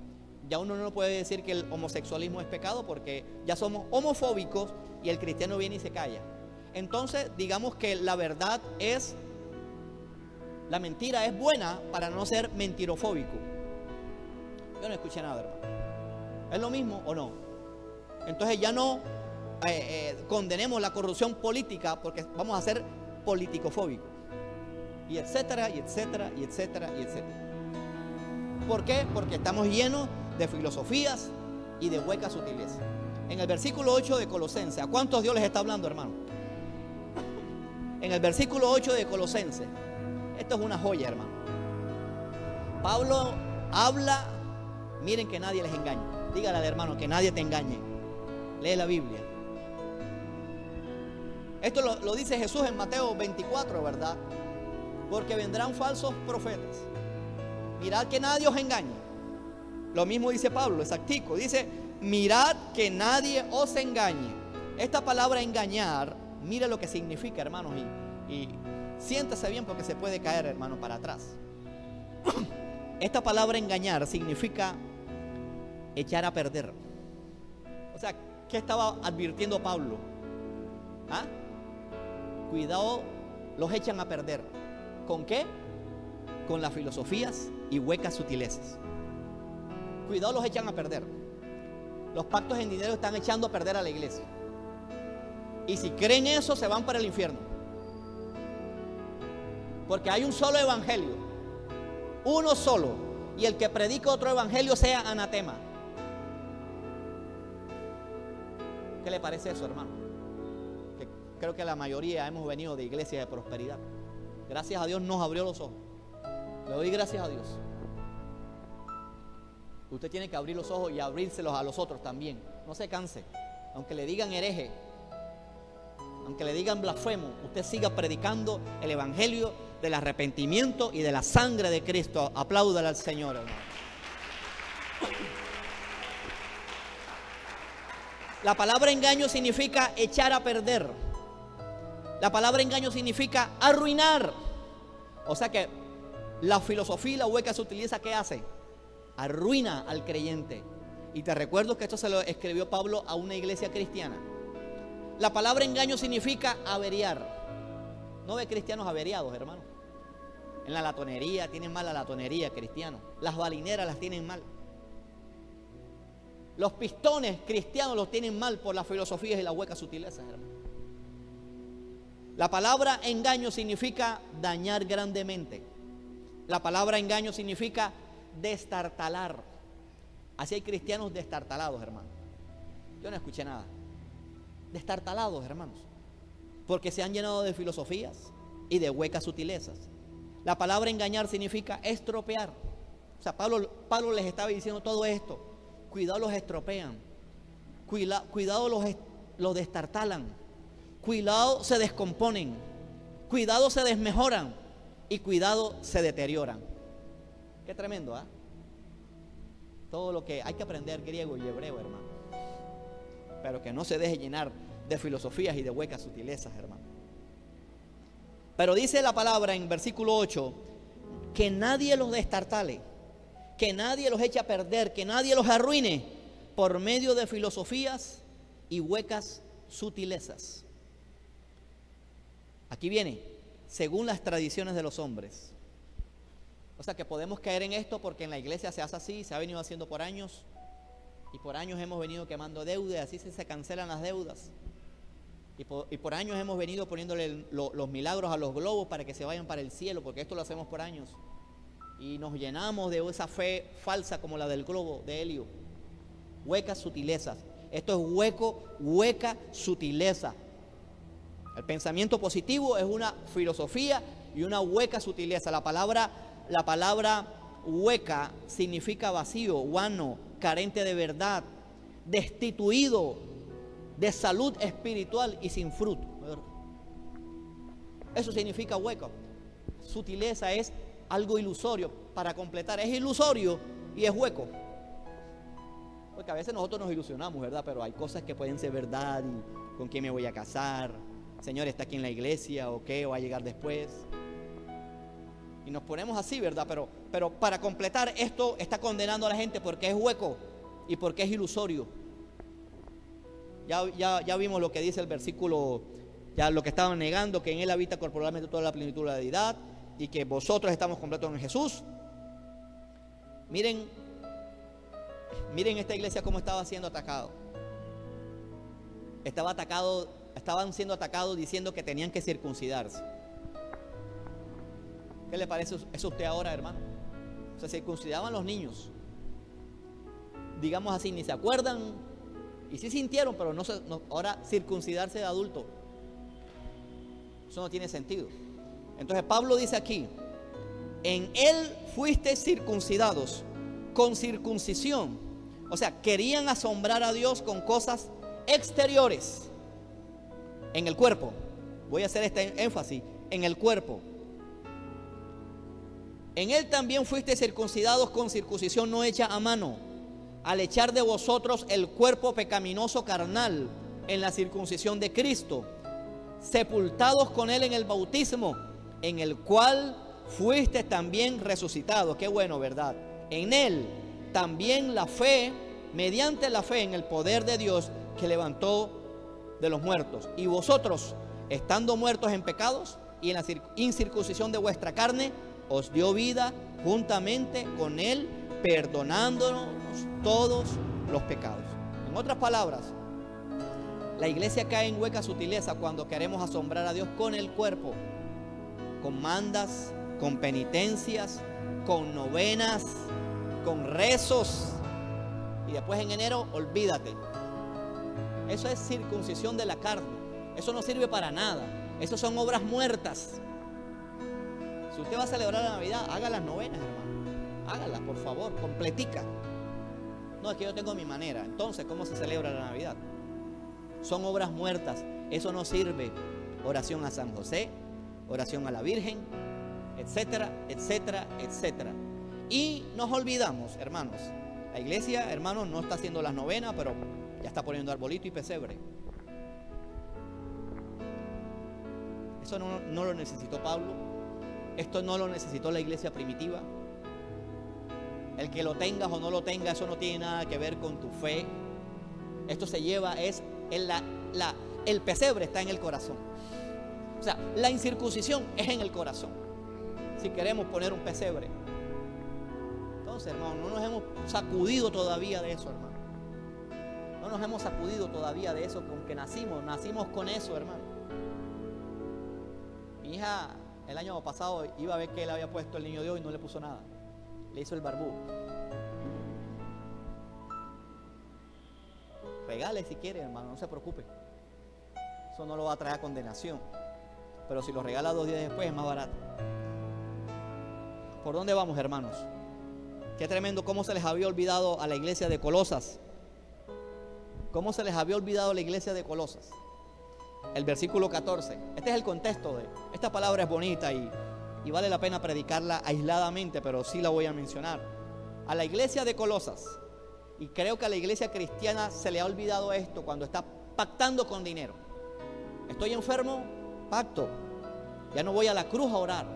Ya uno no puede decir que el homosexualismo es pecado porque ya somos homofóbicos y el cristiano viene y se calla. Entonces, digamos que la verdad es, la mentira es buena para no ser mentirofóbico. Yo no escuché nada, hermano. ¿Es lo mismo o no? Entonces ya no condenemos la corrupción política porque vamos a ser politicofóbicos. Y etcétera, y etcétera, y etcétera, y etcétera. ¿Por qué? Porque estamos llenos de filosofías y de huecas sutilezas. En el versículo 8 de Colosenses, ¿a cuántos Dios les está hablando, hermano? En el versículo 8 de Colosenses, esto es una joya, hermano. Pablo habla, miren que nadie les engañe. Dígale al hermano que nadie te engañe. Lee la Biblia. Esto lo dice Jesús en Mateo 24, ¿verdad? Porque vendrán falsos profetas. Mirad que nadie os engañe. Lo mismo dice Pablo, exactico. Dice, mirad que nadie os engañe. Esta palabra engañar, mire lo que significa, hermanos. Y siéntese bien porque se puede caer, hermano, para atrás. Esta palabra engañar significa echar a perder. O sea, ¿qué estaba advirtiendo Pablo? ¿Ah? Cuidado, los echan a perder. ¿Con qué? Con las filosofías y huecas sutilezas. Cuidado, los echan a perder. Los pactos en dinero están echando a perder a la iglesia. Y si creen eso, se van para el infierno. Porque hay un solo evangelio. Uno solo. Y el que predica otro evangelio sea anatema. ¿Qué le parece eso, hermano? Que creo que la mayoría hemos venido de iglesias de prosperidad. Gracias a Dios nos abrió los ojos. Le doy gracias a Dios. Usted tiene que abrir los ojos y abrírselos a los otros también. No se canse. Aunque le digan hereje, aunque le digan blasfemo, usted siga predicando el evangelio del arrepentimiento y de la sangre de Cristo. Apláudale al Señor, hermano. La palabra engaño significa echar a perder. La palabra engaño significa arruinar. O sea que la filosofía y la hueca se utiliza, ¿qué hace? Arruina al creyente. Y te recuerdo que esto se lo escribió Pablo a una iglesia cristiana. La palabra engaño significa averiar. No ve cristianos averiados, hermano. En la latonería, tienen mal la latonería, cristianos. Las balineras las tienen mal. Los pistones cristianos los tienen mal por las filosofías y las huecas sutilezas, hermano. La palabra engaño significa dañar grandemente. La palabra engaño significa destartalar. Así hay cristianos destartalados, hermano. Yo no escuché nada. Destartalados, hermanos. Porque se han llenado de filosofías y de huecas sutilezas. La palabra engañar significa estropear. O sea, Pablo les estaba diciendo todo esto. Cuidado, los estropean. Cuidado, los destartalan. Cuidado, se descomponen. Cuidado, se desmejoran. Y cuidado, se deterioran. Qué tremendo, ¿ah? Todo lo que hay que aprender griego y hebreo, hermano. Pero que no se deje llenar de filosofías y de huecas sutilezas, hermano. Pero dice la palabra en versículo 8, que nadie los destartale, que nadie los eche a perder, que nadie los arruine por medio de filosofías y huecas sutilezas. Aquí viene, según las tradiciones de los hombres. O sea que podemos caer en esto porque en la iglesia se hace así, se ha venido haciendo por años. Y por años hemos venido quemando deudas, y así se cancelan las deudas. Y por años hemos venido poniéndole los milagros a los globos para que se vayan para el cielo, porque esto lo hacemos por años. Y nos llenamos de esa fe falsa como la del globo de helio. Huecas sutilezas. Esto es hueca sutileza. El pensamiento positivo es una filosofía y una hueca sutileza. La palabra hueca significa vacío, vano, carente de verdad, destituido de salud espiritual y sin fruto. Eso significa hueco. Sutileza es algo ilusorio. Para completar, es ilusorio y es hueco. Porque a veces nosotros nos ilusionamos, ¿verdad? Pero hay cosas que pueden ser verdad. Y ¿con quién me voy a casar? Señor, ¿está aquí en la iglesia o qué? ¿O va a llegar después? Y nos ponemos así, ¿verdad? Pero para completar, esto está condenando a la gente porque es hueco y porque es ilusorio. Ya vimos lo que dice el versículo, ya lo que estaban negando, que en Él habita corporalmente toda la plenitud de la deidad y que vosotros estamos completos en Jesús. Miren esta iglesia cómo estaba siendo atacado. Estaban siendo atacados diciendo que tenían que circuncidarse. ¿Qué le parece eso a usted ahora, hermano? Se circuncidaban los niños. Digamos así, ni se acuerdan. Y sí sintieron, pero ahora circuncidarse de adulto. Eso no tiene sentido. Entonces Pablo dice aquí: en Él fuiste circuncidados con circuncisión. O sea, querían asombrar a Dios con cosas exteriores en el cuerpo. Voy a hacer este énfasis: en el cuerpo. En Él también fuiste circuncidados con circuncisión no hecha a mano, al echar de vosotros el cuerpo pecaminoso carnal en la circuncisión de Cristo, sepultados con Él en el bautismo, en el cual fuiste también resucitados. Qué bueno, ¿verdad? En Él también la fe, mediante la fe en el poder de Dios que levantó de los muertos. Y vosotros, estando muertos en pecados y en la incircuncisión de vuestra carne, os dio vida juntamente con Él, perdonándonos todos los pecados. En otras palabras, la iglesia cae en hueca sutileza cuando queremos asombrar a Dios con el cuerpo, con mandas, con penitencias, con novenas, con rezos, y después en enero, olvídate. Eso es circuncisión de la carne. Eso no sirve para nada. Eso son obras muertas. Si usted va a celebrar la Navidad, haga las novenas, hermano. Hágalas, por favor, completica. No, es que yo tengo mi manera. Entonces, ¿cómo se celebra la Navidad? Son obras muertas. Eso no sirve. Oración a San José, oración a la Virgen, etcétera, etcétera, etcétera. Y nos olvidamos, hermanos. La iglesia, hermanos, no está haciendo las novenas, pero ya está poniendo arbolito y pesebre. Eso no lo necesitó Pablo. Esto no lo necesitó la iglesia primitiva. El que lo tengas o no lo tengas, eso no tiene nada que ver con tu fe. Esto se lleva, el pesebre está en el corazón. O sea, la incircuncisión es en el corazón. Si queremos poner un pesebre. Entonces, hermano, no nos hemos sacudido todavía de eso, hermano. No nos hemos sacudido todavía de eso con que nacimos con eso, hermano. Mi hija el año pasado iba a ver que él había puesto el niño Dios y no le puso nada. Le hizo el barbú. Regale si quiere, hermano, no se preocupe. Eso no lo va a traer a condenación. Pero si lo regala 2 días después es más barato. ¿Por dónde vamos, hermanos? Qué tremendo cómo se les había olvidado a la iglesia de Colosas. ¿Cómo se les había olvidado a la iglesia de Colosas? El versículo 14. Este es el contexto de esta palabra. Es bonita y vale la pena predicarla aisladamente, pero sí la voy a mencionar. A la iglesia de Colosas, y creo que a la iglesia cristiana se le ha olvidado esto cuando está pactando con dinero. Estoy enfermo, pacto. Ya no voy a la cruz a orar.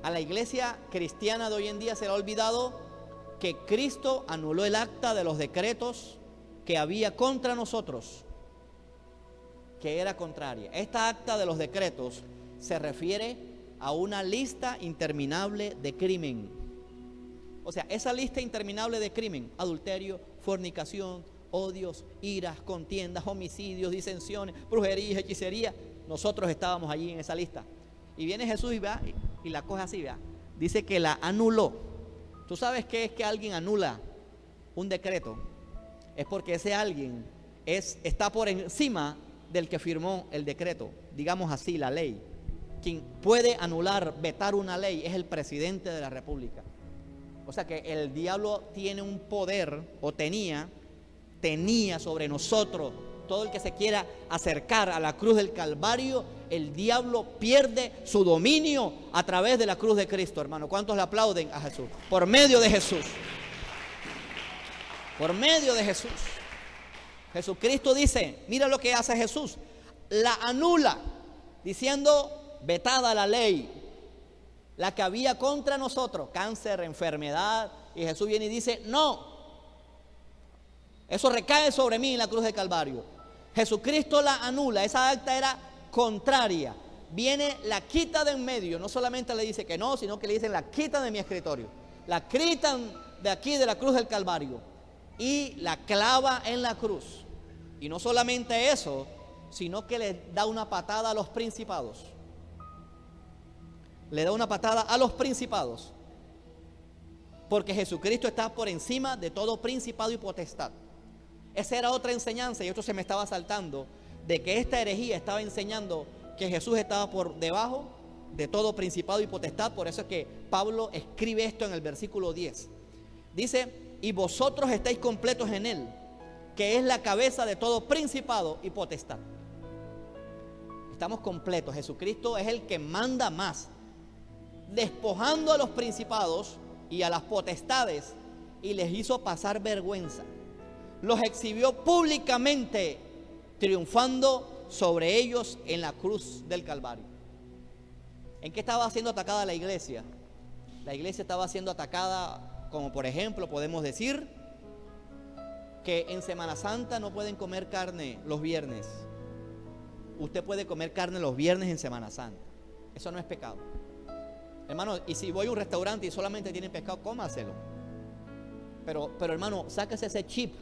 A la iglesia cristiana de hoy en día se le ha olvidado que Cristo anuló el acta de los decretos que había contra nosotros, que era contraria. Esta acta de los decretos se refiere a una lista interminable de crimen. O sea, esa lista interminable de crimen: adulterio, fornicación, odios, iras, contiendas, homicidios, disensiones, brujerías, hechicería. Nosotros estábamos allí en esa lista. Y viene Jesús y la coge así, ¿verdad? Dice que la anuló. ¿Tú sabes qué es que alguien anula un decreto? Es porque ese alguien está por encima del que firmó el decreto, digamos así, la ley. Quien puede anular, vetar una ley es el presidente de la República. O sea que el diablo tiene un poder, o tenía sobre nosotros. Todo el que se quiera acercar a la cruz del Calvario, el diablo pierde su dominio a través de la cruz de Cristo, hermano. ¿Cuántos le aplauden a Jesús? Por medio de Jesús. Por medio de Jesús. Jesucristo dice, mira lo que hace Jesús. La anula, diciendo, vetada la ley, la que había contra nosotros, cáncer, enfermedad. Y Jesús viene y dice, no, eso recae sobre mí en la cruz del Calvario. Jesucristo la anula. Esa acta era contraria. Viene, la quita de en medio. No solamente le dice que no, sino que le dicen, la quitan de mi escritorio, la quitan de aquí de la cruz del Calvario y la clava en la cruz. Y no solamente eso, sino que le da una patada a los principados. Le da una patada a los principados, porque Jesucristo está por encima de todo principado y potestad. Esa era otra enseñanza, y esto se me estaba saltando, de que esta herejía estaba enseñando que Jesús estaba por debajo de todo principado y potestad. Por eso es que Pablo escribe esto en el versículo 10. Dice, y vosotros estáis completos en él, que es la cabeza de todo principado y potestad. Estamos completos. Jesucristo es el que manda más, despojando a los principados y a las potestades, y les hizo pasar vergüenza. Los exhibió públicamente, triunfando sobre ellos en la cruz del Calvario. ¿En qué estaba siendo atacada la iglesia? La iglesia estaba siendo atacada, como por ejemplo podemos decir que en Semana Santa no pueden comer carne los viernes. Usted puede comer carne los viernes en Semana Santa. Eso no es pecado, hermano. Y si voy a un restaurante y solamente tienen pescado, cómaselo. Pero hermano, sáquese ese chip.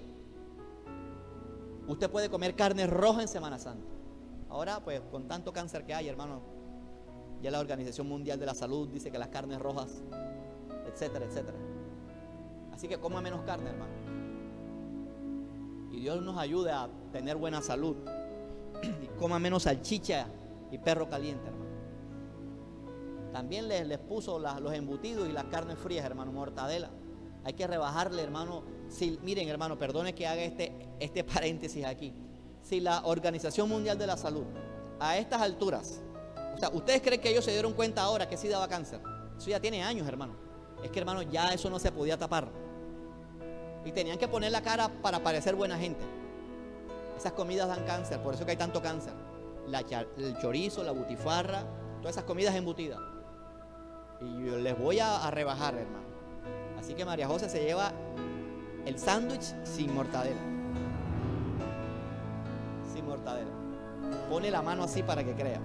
Usted puede comer carne roja en Semana Santa. Ahora, pues, con tanto cáncer que hay, hermano, ya la Organización Mundial de la Salud dice que las carnes rojas, etcétera, etcétera. Así que coma menos carne, hermano. Y Dios nos ayude a tener buena salud. Y coma menos salchicha y perro caliente, hermano. También les puso los embutidos y las carnes frías, hermano, mortadela. Hay que rebajarle, hermano. Miren, hermano, perdone que haga este paréntesis aquí. Si la Organización Mundial de la Salud, a estas alturas, o sea, ¿ustedes creen que ellos se dieron cuenta ahora que sí daba cáncer? Eso ya tiene años, hermano. Es que, hermano, ya eso no se podía tapar. Y tenían que poner la cara para parecer buena gente. Esas comidas dan cáncer, por eso que hay tanto cáncer. El chorizo, la butifarra, todas esas comidas embutidas. Y yo les voy a rebajar, hermano. Así que María José se lleva el sándwich sin mortadela. Sin mortadela. Pone la mano así para que crea.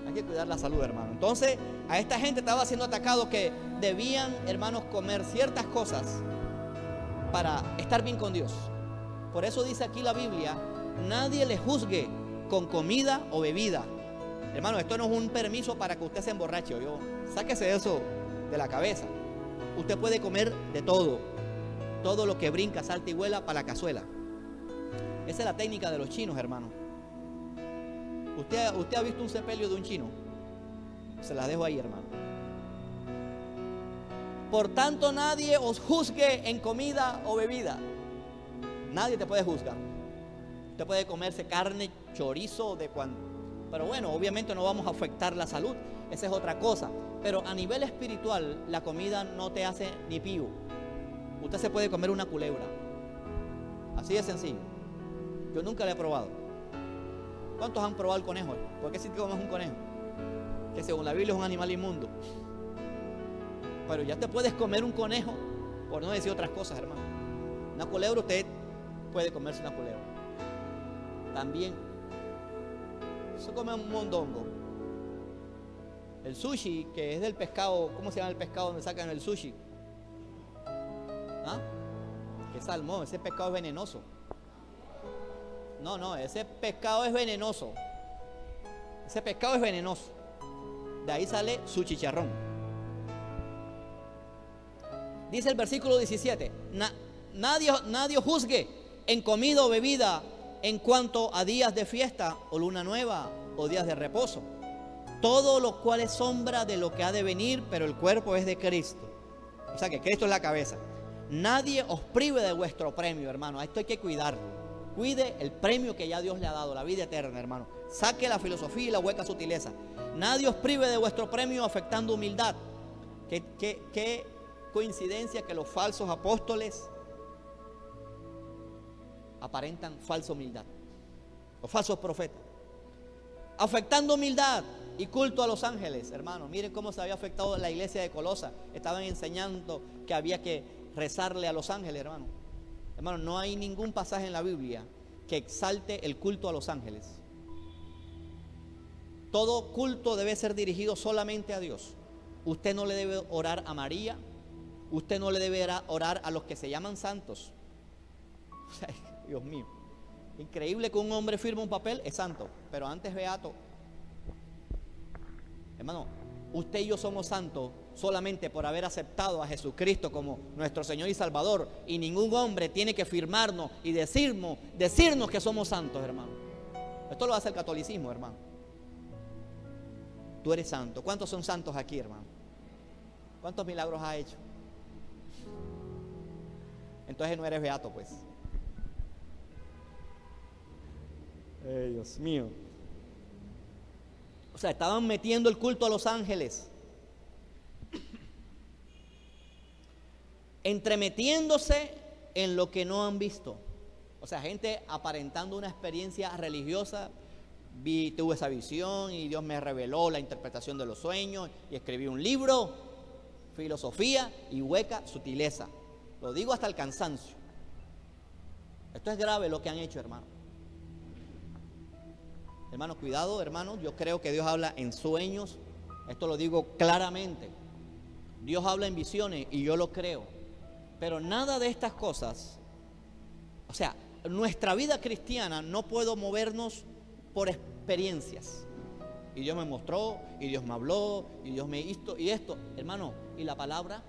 Hay que cuidar la salud, hermano. Entonces, a esta gente estaba siendo atacado que debían, hermanos, comer ciertas cosas para estar bien con Dios. Por eso dice aquí la Biblia, nadie le juzgue con comida o bebida. Hermano, esto no es un permiso para que usted se emborrache. Sáquese eso de la cabeza. Usted puede comer de todo. Todo lo que brinca, salta y vuela para la cazuela. Esa es la técnica de los chinos, hermano. ¿Usted ha visto un sepelio de un chino? Se la dejo ahí, hermano. Por tanto, nadie os juzgue en comida o bebida. Nadie te puede juzgar. Usted puede comerse carne, chorizo, pero bueno, obviamente no vamos a afectar la salud. Esa es otra cosa. Pero a nivel espiritual, la comida no te hace ni pío. Usted se puede comer una culebra. Así de sencillo. Yo nunca la he probado. ¿Cuántos han probado el conejo? ¿Por qué si te comes un conejo? Que según la Biblia es un animal inmundo. Pero ya te puedes comer un conejo, por no decir otras cosas, hermano. Una culebra, usted puede comerse una culebra. También se come un mondongo. El sushi, que es del pescado, ¿cómo se llama el pescado donde sacan el sushi? ¿Ah? ¿Qué salmón? Ese pescado es venenoso. No, ese pescado es venenoso. Ese pescado es venenoso. De ahí sale su chicharrón. Dice el versículo 17, nadie juzgue en comida o bebida en cuanto a días de fiesta o luna nueva o días de reposo, todo lo cual es sombra de lo que ha de venir, pero el cuerpo es de Cristo. O sea que Cristo es la cabeza. Nadie os prive de vuestro premio, hermano. Esto hay que cuidarlo. Cuide el premio que ya Dios le ha dado, la vida eterna, hermano. Saque la filosofía y la hueca sutileza. Nadie os prive de vuestro premio afectando humildad. ¿Qué coincidencia que los falsos apóstoles aparentan falsa humildad? Los falsos profetas. Afectando humildad y culto a los ángeles, hermano. Miren cómo se había afectado la iglesia de Colosa. Estaban enseñando que había que rezarle a los ángeles, hermano. Hermano, no hay ningún pasaje en la Biblia que exalte el culto a los ángeles. Todo culto debe ser dirigido solamente a Dios. Usted no le debe orar a María. Usted no le debe orar a los que se llaman santos. Dios mío. Increíble que un hombre firme un papel, es santo, pero antes beato. Hermano, usted y yo somos santos solamente por haber aceptado a Jesucristo como nuestro Señor y Salvador. Y ningún hombre tiene que firmarnos y decirnos que somos santos, hermano. Esto lo hace el catolicismo, hermano. Tú eres santo. ¿Cuántos son santos aquí, hermano? ¿Cuántos milagros ha hecho? Entonces no eres beato, pues. Dios mío. O sea, estaban metiendo el culto a los ángeles, entremetiéndose en lo que no han visto. O sea, gente aparentando una experiencia religiosa. Tuve esa visión y Dios me reveló la interpretación de los sueños y escribí un libro, filosofía y hueca sutileza. Lo digo hasta el cansancio. Esto es grave lo que han hecho, hermano. Hermano, cuidado, hermano. Yo creo que Dios habla en sueños. Esto lo digo claramente. Dios habla en visiones y yo lo creo. Pero nada de estas cosas, o sea, nuestra vida cristiana no puede movernos por experiencias. Y Dios me mostró, y Dios me habló, y Dios me hizo, y esto, hermano, y la palabra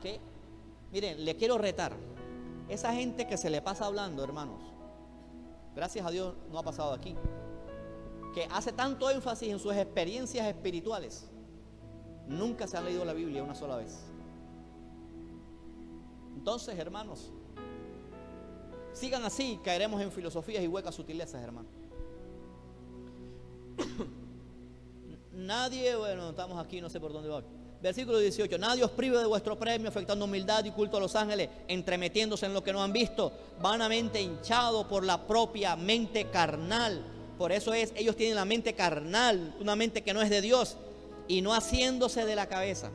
que, miren, le quiero retar. Esa gente que se le pasa hablando, hermanos, gracias a Dios no ha pasado aquí, que hace tanto énfasis en sus experiencias espirituales, nunca se han leído la Biblia una sola vez. Entonces, hermanos, sigan así, caeremos en filosofías y huecas sutilezas, hermano. Nadie, bueno, estamos aquí, no sé por dónde va. Versículo 18, nadie os prive de vuestro premio, afectando humildad y culto a los ángeles, entremetiéndose en lo que no han visto, vanamente hinchado por la propia mente carnal. Por eso ellos tienen la mente carnal, una mente que no es de Dios, y no haciéndose de la cabeza.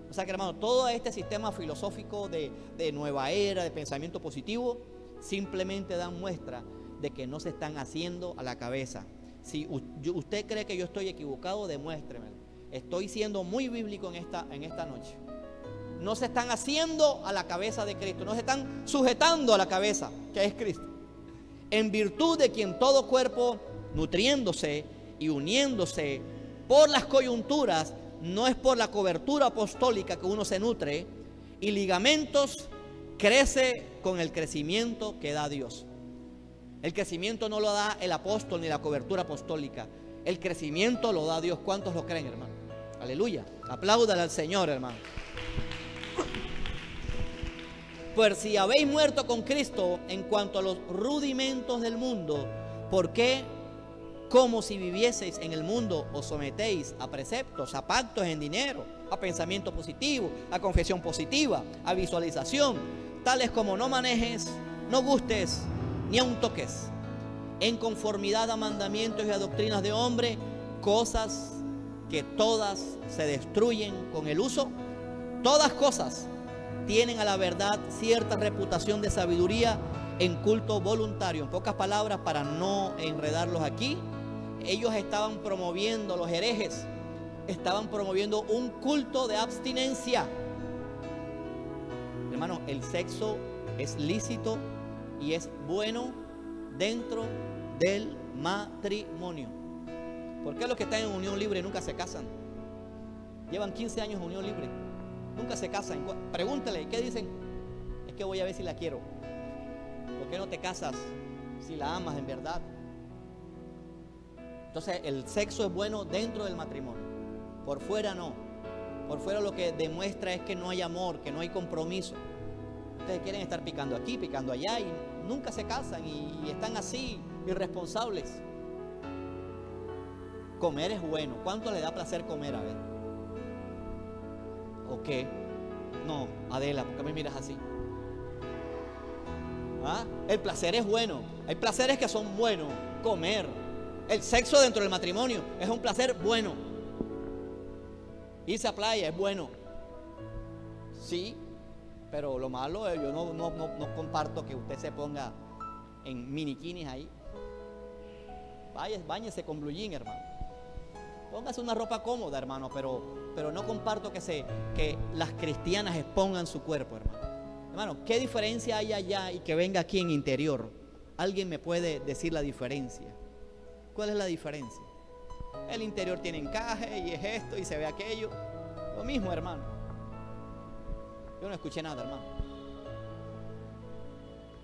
O sea que, hermano, todo este sistema filosófico de nueva era, de pensamiento positivo, simplemente dan muestra de que no se están haciendo a la cabeza. Si usted cree que yo estoy equivocado, demuéstremelo. Estoy siendo muy bíblico en esta noche. No se están haciendo a la cabeza de Cristo, no se están sujetando a la cabeza, que es Cristo. En virtud de quien todo cuerpo, nutriéndose y uniéndose por las coyunturas, no es por la cobertura apostólica que uno se nutre, y ligamentos, crece con el crecimiento que da Dios. El crecimiento no lo da el apóstol ni la cobertura apostólica. El crecimiento lo da Dios. ¿Cuántos lo creen, hermano? Aleluya. Apláudale al Señor, hermano. Pues si habéis muerto con Cristo en cuanto a los rudimentos del mundo, ¿por qué, como si vivieseis en el mundo, os sometéis a preceptos, a pactos en dinero, a pensamiento positivo, a confesión positiva, a visualización, tales como no manejes, no gustes, ni aun toques, en conformidad a mandamientos y a doctrinas de hombre, cosas que todas se destruyen con el uso? Todas cosas tienen a la verdad cierta reputación de sabiduría en culto voluntario. En pocas palabras, para no enredarlos aquí, ellos estaban promoviendo, los herejes, estaban promoviendo un culto de abstinencia. Hermano, el sexo es lícito y es bueno dentro del matrimonio. ¿Por qué los que están en unión libre nunca se casan? Llevan 15 años en unión libre, nunca se casan. Pregúntale, ¿qué dicen? Es que voy a ver si la quiero. ¿Por qué no te casas si la amas en verdad? Entonces el sexo es bueno dentro del matrimonio, por fuera no. Por fuera lo que demuestra es que no hay amor, que no hay compromiso. Ustedes quieren estar picando aquí, picando allá y nunca se casan y están así, irresponsables. Comer es bueno. ¿Cuánto le da placer comer? A ver. ¿O qué? No, Adela, ¿por qué me miras así? ¿Ah? El placer es bueno. Hay placeres que son buenos. Comer. El sexo dentro del matrimonio es un placer bueno. Irse a playa es bueno. Sí, pero lo malo, yo no comparto que usted se ponga en miniquinis ahí. Báñese con blue jean, hermano. Póngase una ropa cómoda, hermano, pero no comparto que las cristianas expongan su cuerpo, hermano. Hermano, ¿qué diferencia hay allá y que venga aquí en interior? ¿Alguien me puede decir la diferencia? ¿Cuál es la diferencia? El interior tiene encaje y es esto y se ve aquello. Lo mismo, hermano. Yo no escuché nada, hermano.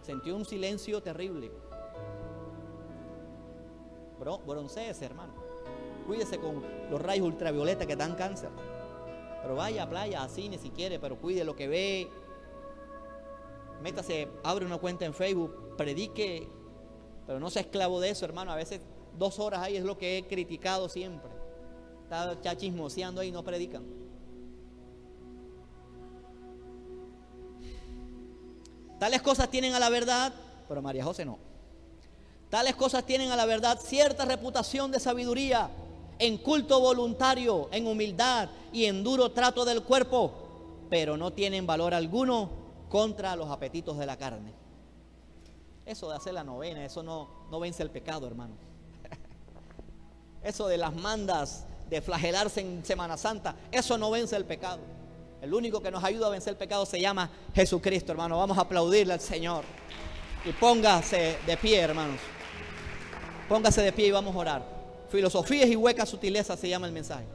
Sentí un silencio terrible. Broncéese, hermano. Cuídese con los rayos ultravioleta que dan cáncer. Pero vaya a playa, a cine si quiere, pero cuide lo que ve. Métase, abre una cuenta en Facebook, predique, pero no sea esclavo de eso, hermano. A veces 2 horas ahí es lo que he criticado siempre. Está ya chismoseando ahí y no predican. Tales cosas tienen a la verdad, pero María José no. Tales cosas tienen a la verdad cierta reputación de sabiduría, en culto voluntario, en humildad y en duro trato del cuerpo, pero no tienen valor alguno contra los apetitos de la carne. Eso de hacer la novena, eso no vence el pecado, hermano. Eso de las mandas, de flagelarse en Semana Santa, eso no vence el pecado. El único que nos ayuda a vencer el pecado se llama Jesucristo, hermano. Vamos a aplaudirle al Señor. Y póngase de pie, hermanos. Póngase de pie y vamos a orar. Filosofías y huecas sutilezas se llama el mensaje.